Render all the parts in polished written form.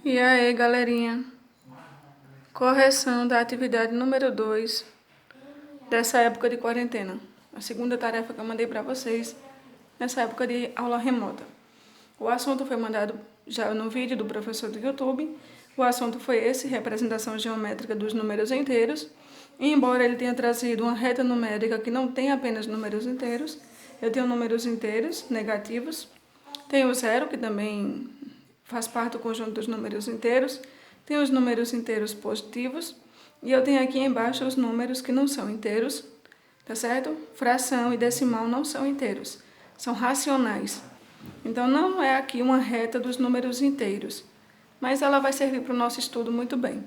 E aí, galerinha? Correção da atividade número 2 dessa época de quarentena. A segunda tarefa que eu mandei para vocês nessa época de aula remota. O assunto foi mandado já no vídeo do professor do YouTube. O assunto foi esse, representação geométrica dos números inteiros. E embora ele tenha trazido uma reta numérica que não tem apenas números inteiros, eu tenho números inteiros negativos. Tem o zero, que também faz parte do conjunto dos números inteiros. Tem os números inteiros positivos. E eu tenho aqui embaixo os números que não são inteiros, tá certo? Fração e decimal não são inteiros, são racionais. Então não é aqui uma reta dos números inteiros, mas ela vai servir para o nosso estudo muito bem.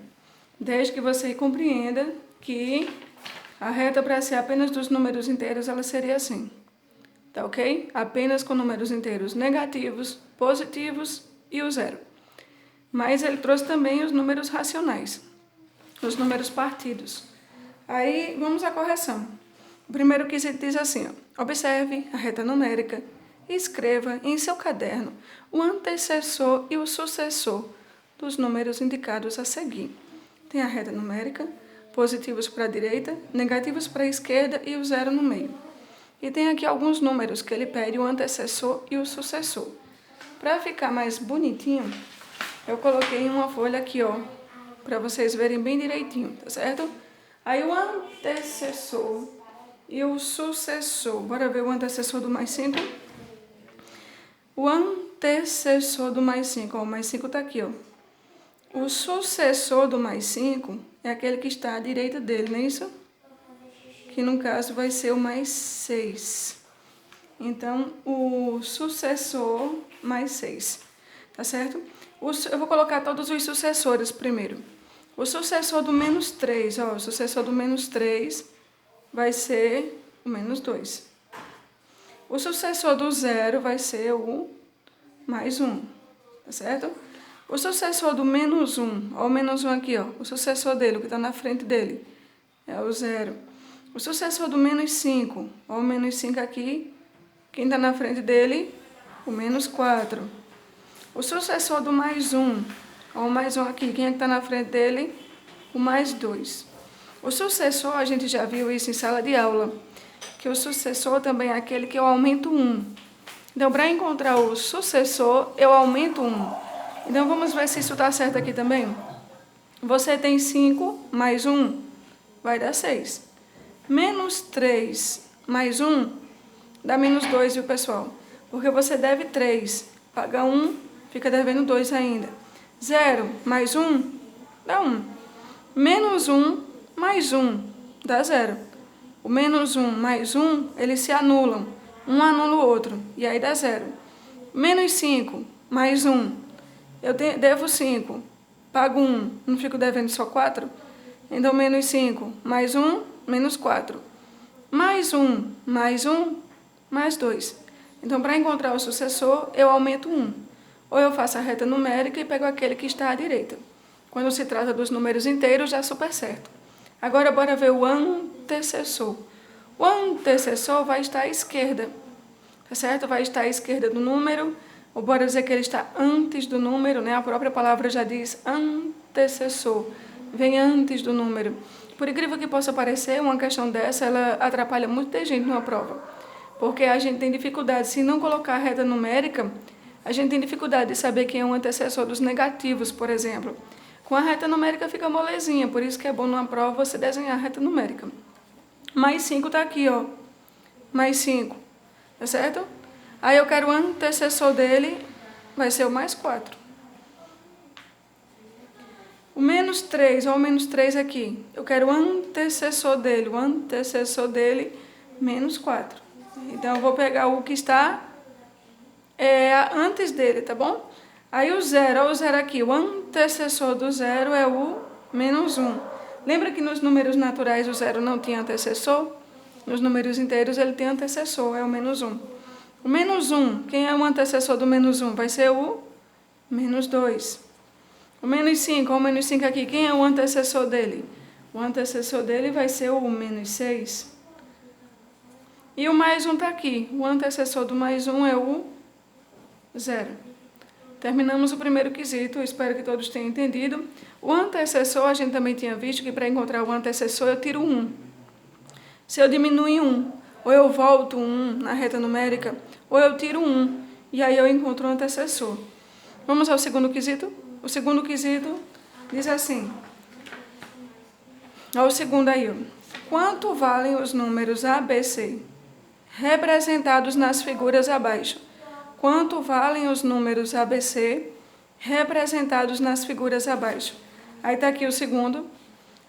Desde que você compreenda que a reta para ser apenas dos números inteiros, ela seria assim. Tá ok? Apenas com números inteiros negativos, positivos e o zero. Mas ele trouxe também os números racionais, os números partidos. Aí vamos à correção. O primeiro que se diz assim, ó, observe a reta numérica e escreva em seu caderno o antecessor e o sucessor dos números indicados a seguir. Tem a reta numérica, positivos para a direita, negativos para a esquerda e o zero no meio. E tem aqui alguns números que ele pede o antecessor e o sucessor. Para ficar mais bonitinho, eu coloquei em uma folha aqui, ó, para vocês verem bem direitinho, tá certo? Aí o antecessor e o sucessor. Bora ver o antecessor do mais 5? O antecessor do mais 5, ó, o mais 5 tá aqui, ó. O sucessor do mais 5 é aquele que está à direita dele, não é isso? Que no caso vai ser o mais 6. Então, o sucessor mais 6, tá certo? Eu vou colocar todos os sucessores primeiro. O sucessor do menos 3, ó, o sucessor do menos 3 vai ser o menos 2. O sucessor do zero vai ser o mais 1, tá certo? O sucessor do menos 1, ó, o menos 1 aqui, ó, o sucessor dele, o que está na frente dele, é o 0. O sucessor do menos 5, ó, o menos 5 aqui, quem está na frente dele, o menos 4. O sucessor do mais 1, ó, o mais 1 aqui, quem é que está na frente dele? O mais 2. O sucessor, a gente já viu isso em sala de aula, que o sucessor também é aquele que eu aumento 1. Então, para encontrar o sucessor, eu aumento 1. Então, vamos ver se isso está certo aqui também. Você tem 5 mais 1, vai dar 6. Menos 3 mais 1 dá menos 2, viu, pessoal? Porque você deve 3, paga 1, fica devendo 2 ainda. 0 mais 1 dá 1. Menos 1 mais 1 dá 0. O menos 1 mais 1, eles se anulam. Um anula o outro, e aí dá 0. Menos 5 mais 1, eu devo 5, pago 1, não fico devendo só 4? Então, menos 5 mais 1, menos 4. Mais 1, mais 1, mais 2. Então, para encontrar o sucessor, eu aumento 1. Ou eu faço a reta numérica e pego aquele que está à direita. Quando se trata dos números inteiros, dá super certo. Agora, bora ver o antecessor. O antecessor vai estar à esquerda, tá certo? Vai estar à esquerda do número, ou bora dizer que ele está antes do número, né? A própria palavra já diz antecessor, vem antes do número. Por incrível que possa parecer, uma questão dessa, ela atrapalha muita gente numa prova, porque a gente tem dificuldade, se não colocar a reta numérica, a gente tem dificuldade de saber quem é um antecessor dos negativos, por exemplo. Com a reta numérica fica molezinha, por isso que é bom numa prova você desenhar a reta numérica. Mais 5 está aqui, ó. Mais 5, tá certo? Aí eu quero o antecessor dele, vai ser o mais 4. O menos 3, ó, o menos 3 aqui. Eu quero o antecessor dele, menos 4. Então, eu vou pegar o que está antes dele, tá bom? Aí o 0, ó, o 0 aqui. O antecessor do 0 é o menos 1. Lembra que nos números naturais o 0 não tinha antecessor? Nos números inteiros ele tem antecessor, é o menos 1. O menos 1, quem é o antecessor do menos 1? Vai ser o menos 2. O menos 5, ó, o menos 5 aqui, quem é o antecessor dele? O antecessor dele vai ser o menos 6. E o mais 1 está aqui. O antecessor do mais 1 é o 0. Terminamos o primeiro quesito, espero que todos tenham entendido. O antecessor, a gente também tinha visto que para encontrar o antecessor eu tiro 1. Se eu diminuo em 1, ou eu volto 1 na reta numérica, ou eu tiro 1, e aí eu encontro o antecessor. Vamos ao segundo quesito? O segundo quesito diz assim, olha o segundo aí, ó. Quanto valem os números A, B, C, representados nas figuras abaixo? Quanto valem os números ABC representados nas figuras abaixo? Aí está aqui o segundo.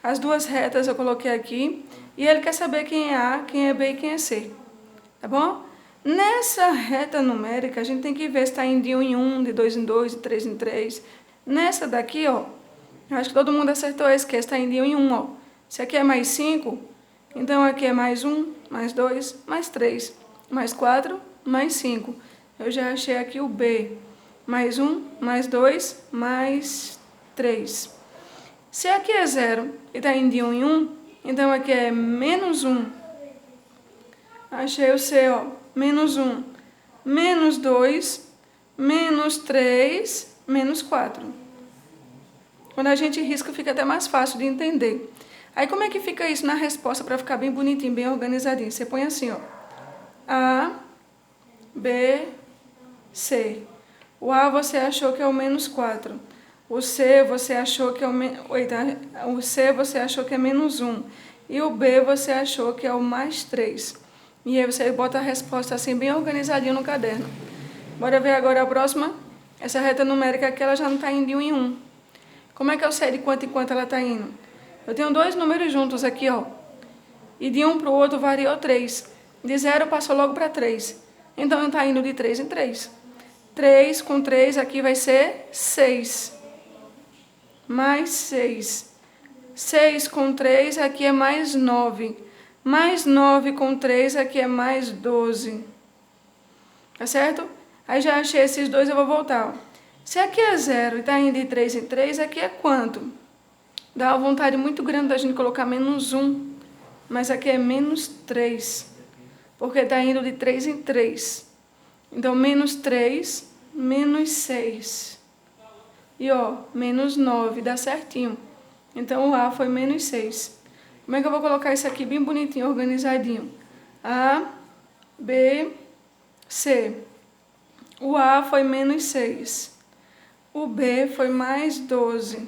As duas retas eu coloquei aqui. E ele quer saber quem é A, quem é B e quem é C. Tá bom? Nessa reta numérica, a gente tem que ver se está indo de 1 em 1, de 2 em 2, de 3 em 3. Nessa daqui, ó, acho que todo mundo acertou esse, que está indo de 1 em 1, ó. Se aqui é mais 5, então aqui é mais 1, mais 2, mais 3, mais 4, mais 5. Eu já achei aqui o B. Mais 1, mais 2, mais 3. Se aqui é 0 e está indo de 1 em 1, então aqui é menos 1. Achei o C, ó. Menos 1, menos 2, menos 3, menos 4. Quando a gente risca, fica até mais fácil de entender. Aí como é que fica isso na resposta para ficar bem bonitinho, bem organizadinho? Você põe assim, ó. A, B, C. O A você achou que é o menos 4. O C você achou que é o C você achou que é menos 1. E o B você achou que é o mais 3. E aí você bota a resposta assim bem organizadinho no caderno. Bora ver agora a próxima. Essa reta numérica aqui ela já não está indo de 1 em 1. Como é que eu sei de quanto em quanto ela está indo? Eu tenho dois números juntos aqui, ó. E de um para o outro variou 3. De 0 passou logo para 3. Então está indo de 3 em 3. 3 com 3 aqui vai ser 6. Mais 6. 6 com 3 aqui é mais 9. Mais 9 com 3 aqui é mais 12. Tá certo? Aí já achei esses dois, eu vou voltar. Ó. Se aqui é 0 e está indo de 3 em 3, aqui é quanto? Dá uma vontade muito grande da gente colocar menos 1. Mas aqui é menos 3. Porque está indo de 3 em 3. Então, menos 3, menos 6. E, ó, menos 9, dá certinho. Então, o A foi menos 6. Como é que eu vou colocar isso aqui bem bonitinho, organizadinho? A, B, C. O A foi menos 6. O B foi mais 12.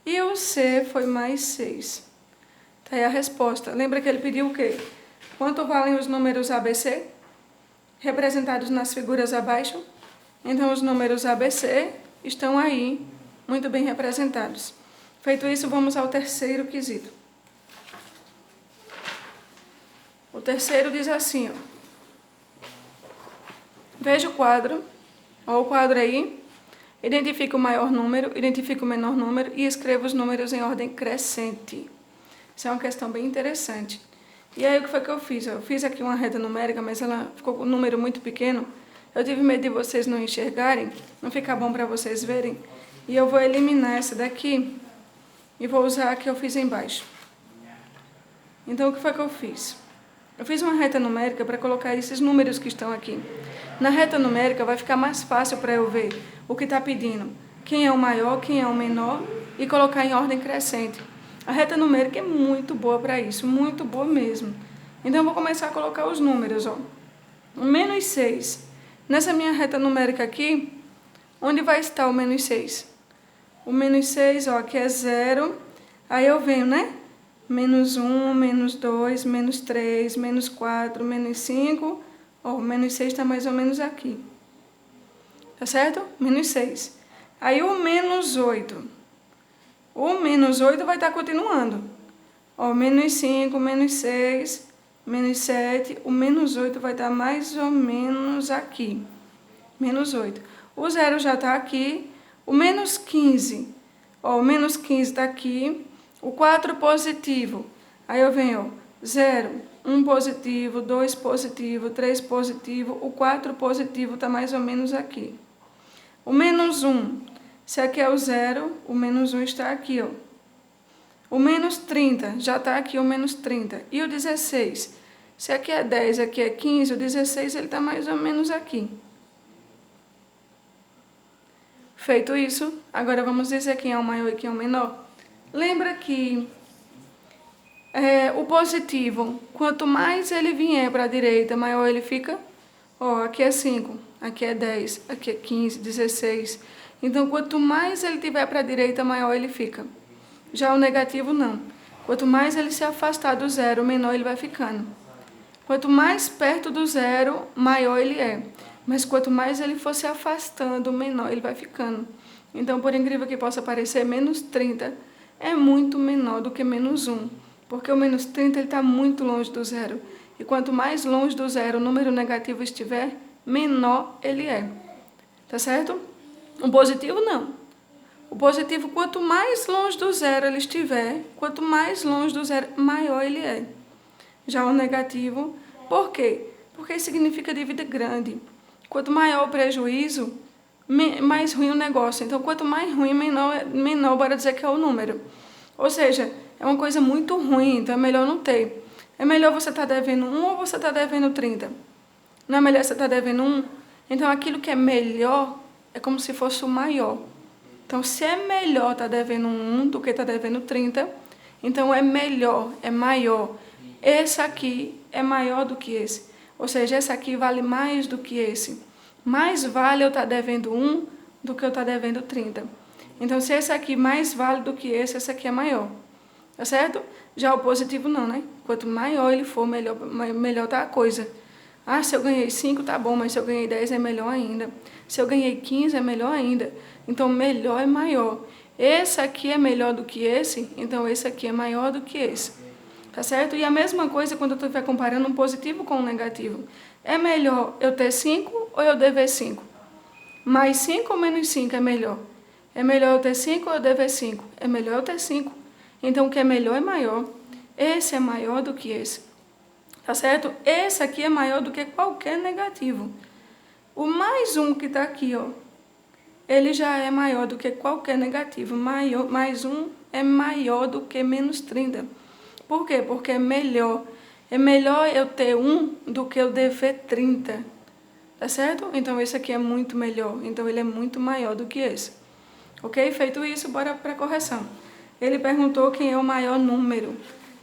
E o C foi mais 6. Tá aí a resposta. Lembra que ele pediu o quê? Quanto valem os números ABC? Representados nas figuras abaixo? Então, os números ABC estão aí, muito bem representados. Feito isso, vamos ao terceiro quesito. O terceiro diz assim, ó. Veja o quadro. Olha o quadro aí. Identifique o maior número, identifique o menor número e escreva os números em ordem crescente. Isso é uma questão bem interessante. E aí, o que foi que eu fiz? Eu fiz aqui uma reta numérica, mas ela ficou com um número muito pequeno. Eu tive medo de vocês não enxergarem, não ficar bom para vocês verem. E eu vou eliminar essa daqui e vou usar a que eu fiz embaixo. Então, o que foi que eu fiz? Eu fiz uma reta numérica para colocar esses números que estão aqui. Na reta numérica vai ficar mais fácil para eu ver o que está pedindo. Quem é o maior, quem é o menor e colocar em ordem crescente. A reta numérica é muito boa para isso, muito boa mesmo. Então, eu vou começar a colocar os números, ó. O menos 6. Nessa minha reta numérica aqui, onde vai estar o menos 6? O menos 6, ó, aqui é 0. Aí eu venho, né? Menos 1, menos 2, menos 3, menos 4, menos 5. Ó, o menos 6 está mais ou menos aqui. Tá certo? Menos 6. Aí o menos 8. O menos 8 vai estar continuando. Ó, menos 5, menos 6, menos 7. O menos 8 vai estar mais ou menos aqui. Menos 8. O 0 já está aqui. O menos 15. Ó, o menos 15 está aqui. O 4 positivo. Aí eu venho, ó, 0, 1 positivo, 2 positivo, 3 positivo. O 4 positivo está mais ou menos aqui. O menos 1. Se aqui é o 0, o menos 1 está aqui, ó. O menos 30, já está aqui o menos 30. E o 16? Se aqui é 10, aqui é 15, o 16 ele está mais ou menos aqui. Feito isso, agora vamos dizer quem é o maior e quem é o menor. Lembra que o positivo, quanto mais ele vier para a direita, maior ele fica? Ó, aqui é 5, aqui é 10, aqui é 15, 16. Então, quanto mais ele tiver para a direita, maior ele fica. Já o negativo, não. Quanto mais ele se afastar do zero, menor ele vai ficando. Quanto mais perto do zero, maior ele é. Mas quanto mais ele for se afastando, menor ele vai ficando. Então, por incrível que possa parecer, menos 30 é muito menor do que menos 1. Porque o menos 30 está muito longe do zero. E quanto mais longe do zero o número negativo estiver, menor ele é. Tá certo? O positivo, não. O positivo, quanto mais longe do zero ele estiver, quanto mais longe do zero, maior ele é. Já o negativo, por quê? Porque significa dívida grande. Quanto maior o prejuízo, mais ruim o negócio. Então, quanto mais ruim, menor bora dizer que é o número. Ou seja, é uma coisa muito ruim, então é melhor não ter. É melhor você estar devendo 1 ou você estar devendo 30? Não é melhor você estar devendo 1? Então, aquilo que é melhor é como se fosse o maior. Então, se é melhor estar devendo 1 do que estar devendo 30, então é melhor, é maior. Esse aqui é maior do que esse. Ou seja, esse aqui vale mais do que esse. Mais vale eu estar devendo 1 do que eu estar devendo 30. Então, se esse aqui mais vale do que esse aqui é maior. Tá certo? Já o positivo não, né? Quanto maior ele for, melhor tá a coisa. Ah, se eu ganhei 5, tá bom, mas se eu ganhei 10 é melhor ainda. Se eu ganhei 15 é melhor ainda. Então, melhor é maior. Esse aqui é melhor do que esse, então esse aqui é maior do que esse. Tá certo? E a mesma coisa quando eu estiver comparando um positivo com um negativo. É melhor eu ter 5 ou eu dever 5? Mais 5 ou menos 5 é melhor? É melhor eu ter 5 ou eu dever 5? É melhor eu ter 5. Então, o que é melhor é maior. Esse é maior do que esse. Tá certo? Esse aqui é maior do que qualquer negativo. O mais 1 que está aqui, ó, ele já é maior do que qualquer negativo. Mais 1 é maior do que menos 30. Por quê? Porque é melhor. É melhor eu ter 1 do que eu dever 30. Tá certo? Então, esse aqui é muito melhor. Então, ele é muito maior do que esse. Ok? Feito isso, bora para a correção. Ele perguntou quem é o maior número.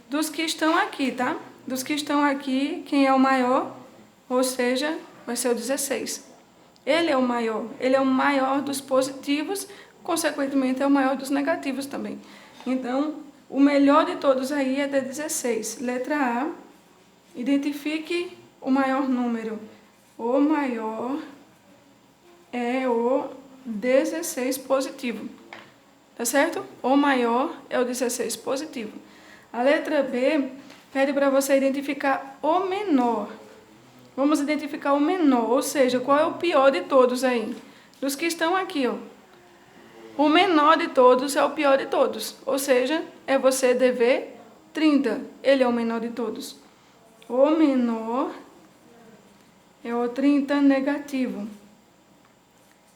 Dos que estão aqui, tá? Dos que estão aqui, quem é o maior? Ou seja, vai ser o 16. Ele é o maior. Ele é o maior dos positivos, consequentemente é o maior dos negativos também. Então, o melhor de todos aí é de 16. Letra A, identifique o maior número. O maior é o 16 positivo. Tá certo? O maior é o 16 positivo. A letra B pede para você identificar o menor. Vamos identificar o menor, ou seja, qual é o pior de todos aí? Dos que estão aqui, ó. O menor de todos é o pior de todos. Ou seja, é você dever 30. Ele é o menor de todos. O menor é o 30 negativo.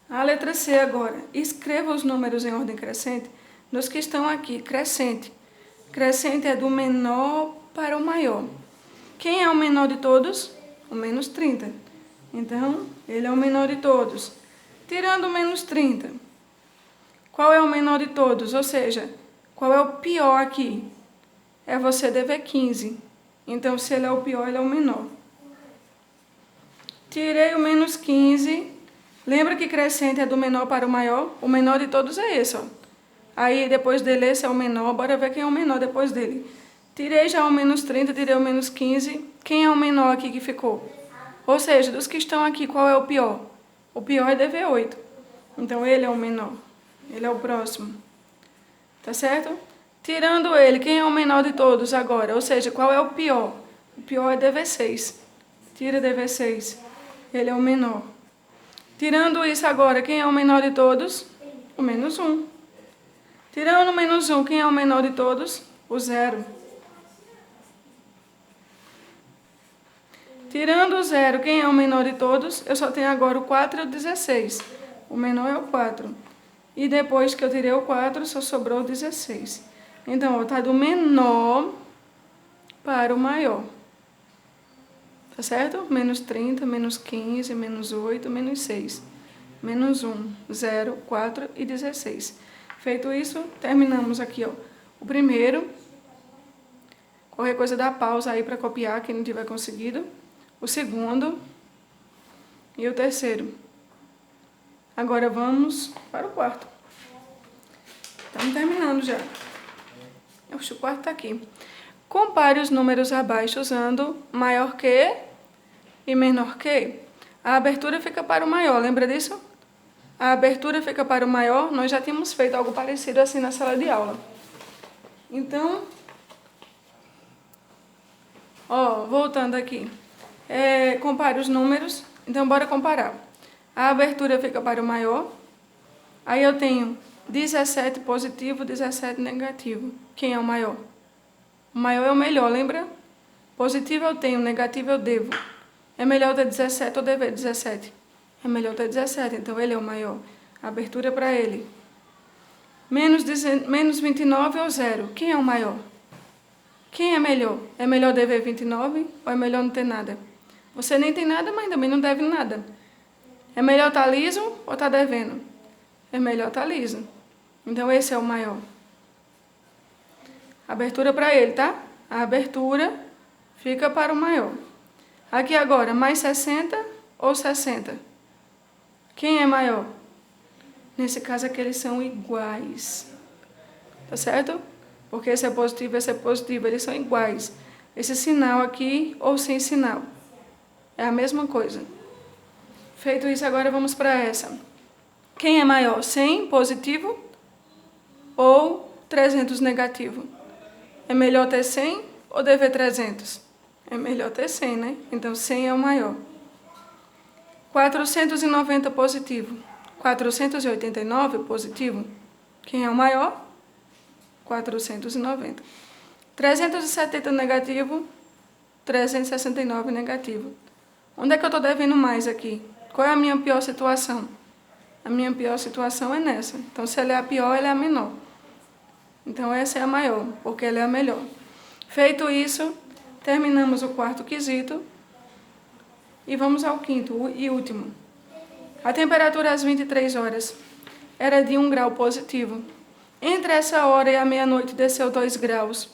A letra C agora. Escreva os números em ordem crescente nos que estão aqui. Crescente. Crescente é do menor para o maior. Quem é o menor de todos? O menos 30. Então, ele é o menor de todos. Tirando o menos 30. Qual é o menor de todos? Ou seja, qual é o pior aqui? É você dever 15. Então, se ele é o pior, ele é o menor. Tirei o menos 15. Lembra que crescente é do menor para o maior? O menor de todos é esse, ó. Aí, depois dele, esse é o menor. Bora ver quem é o menor depois dele. Tirei já o menos 30, tirei o menos 15. Quem é o menor aqui que ficou? Ou seja, dos que estão aqui, qual é o pior? O pior é dever 8. Então, ele é o menor. Ele é o próximo. Tá certo? Tirando ele, quem é o menor de todos agora? Ou seja, qual é o pior? O pior é dever 6. Tira dever 6. Ele é o menor. Tirando isso agora, quem é o menor de todos? O menos 1. Tirando o menos 1, quem é o menor de todos? O 0. Tirando o 0, quem é o menor de todos? Eu só tenho agora o 4 e o 16. O menor é o 4. E depois que eu tirei o 4, só sobrou o 16. Então, está do menor para o maior. Tá certo? Menos 30, menos 15, menos 8, menos 6. menos 1, 0, 4 e 16. Feito isso, terminamos aqui, ó, o primeiro. Qualquer coisa dá pausa aí para copiar, quem não tiver conseguido. O segundo e o terceiro. Agora vamos para o quarto. Estamos terminando já. Oxe, o quarto está aqui. Compare os números abaixo usando maior que e menor que. A abertura fica para o maior, lembra disso? A abertura fica para o maior, nós já tínhamos feito algo parecido assim na sala de aula. Então, ó, voltando aqui. Compare os números, então bora comparar. A abertura fica para o maior, aí eu tenho 17 positivo, 17 negativo. Quem é o maior? O maior é o melhor, lembra? Positivo eu tenho, negativo eu devo. É melhor ter 17 ou dever 17? É melhor ter 17, então ele é o maior. A abertura é para ele. Menos 29 ou 0? Quem é o maior? Quem é melhor? É melhor dever 29 ou é melhor não ter nada? Você nem tem nada, mas também não deve nada. É melhor estar liso ou estar devendo? É melhor estar liso. Então esse é o maior. Abertura para ele, tá? A abertura fica para o maior. Aqui agora, mais 60 ou 60? Quem é maior? Nesse caso aqui eles são iguais. Tá certo? Porque esse é positivo, eles são iguais. Esse sinal aqui ou sem sinal. É a mesma coisa. Feito isso, agora vamos para essa. Quem é maior? 100 positivo ou 300 negativo? É melhor ter 100 ou dever 300? É melhor ter 100, né? Então 100 é o maior. 490 positivo. 489 positivo. Quem é o maior? 490. 370 negativo. 369 negativo. Onde é que eu estou devendo mais aqui? Qual é a minha pior situação? A minha pior situação é nessa. Então, se ela é a pior, ela é a menor. Então, essa é a maior, porque ela é a melhor. Feito isso, terminamos o quarto quesito. E vamos ao quinto e último. A temperatura às 23 horas era de 1 grau positivo. Entre essa hora e a meia-noite desceu 2 graus.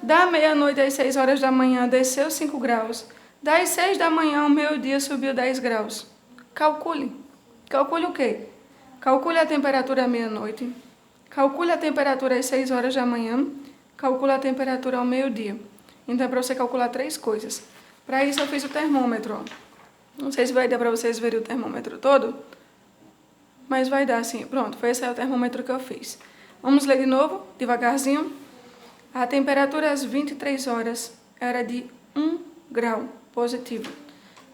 Da meia-noite às 6 horas da manhã desceu 5 graus. Das 6 da manhã ao meio-dia subiu 10 graus. Calcule. Calcule o quê? Calcule a temperatura à meia-noite. Calcule a temperatura às 6 horas da manhã. Calcule a temperatura ao meio-dia. Então, é para você calcular 3 coisas. Para isso, eu fiz o termômetro. Ó. Não sei se vai dar para vocês verem o termômetro todo. Mas vai dar sim. Pronto, foi esse aí o termômetro que eu fiz. Vamos ler de novo, devagarzinho. A temperatura às 23 horas era de 1 grau positivo.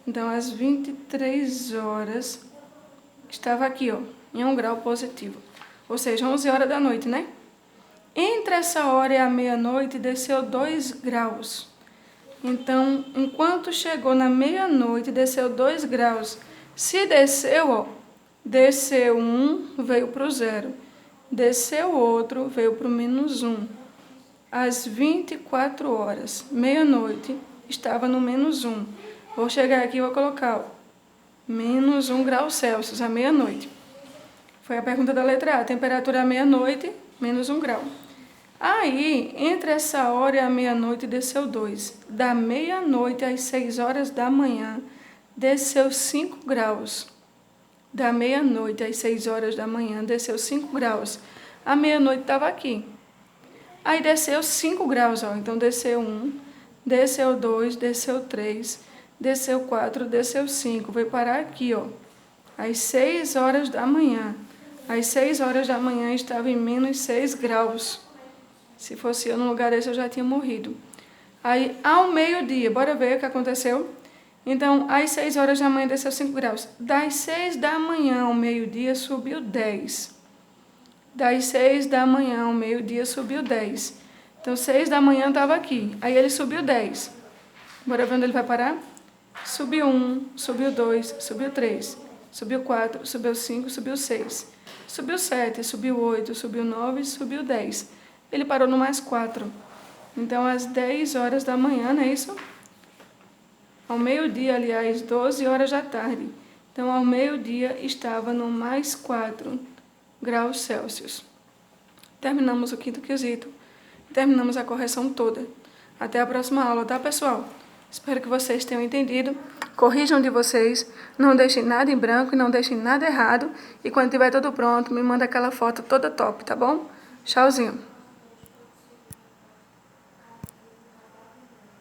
Então, às 23 horas, estava aqui, ó, em 1 grau positivo. Ou seja, 11 horas da noite, né? Entre essa hora e a meia-noite, desceu 2 graus. Então, enquanto chegou na meia-noite, desceu 2 graus. Se desceu, ó, desceu 1, veio para o 0. Desceu outro, veio para o menos 1. Às 24 horas, meia-noite, estava no menos 1. Vou chegar aqui e vou colocar, ó, menos 1 grau Celsius, à meia-noite. Foi a pergunta da letra A. Temperatura à meia-noite, menos 1 grau. Aí, entre essa hora e a meia-noite, desceu 2. Da meia-noite às 6 horas da manhã, desceu 5 graus. Da meia-noite às 6 horas da manhã, desceu 5 graus. A meia-noite estava aqui. Aí desceu 5 graus, ó. Então desceu 1, desceu 2, desceu 3, desceu 4, desceu 5. Veio parar aqui, ó. Às 6 horas da manhã. Às 6 horas da manhã estava em menos 6 graus. Se fosse eu no lugar desse, eu já tinha morrido. Aí, ao meio-dia, bora ver o que aconteceu. Então, às 6 horas da manhã desceu 5 graus. Das 6 da manhã ao meio-dia subiu 10. Das 6 da manhã ao meio-dia subiu 10. Então, 6 da manhã estava aqui. Aí ele subiu 10. Bora ver onde ele vai parar? Subiu 1, subiu 2, subiu 3, subiu 4, subiu 5, subiu 6. Subiu 7, subiu 8, subiu 9, subiu 10. Ele parou no mais 4. Então, às 10 horas da manhã, não é isso? Ao meio-dia, aliás, 12 horas da tarde. Então, ao meio-dia, estava no mais 4 graus Celsius. Terminamos o quinto quesito. Terminamos a correção toda. Até a próxima aula, tá, pessoal? Espero que vocês tenham entendido. Corrijam de vocês. Não deixem nada em branco e não deixem nada errado. E quando tiver tudo pronto, me manda aquela foto toda top, tá bom? Tchauzinho.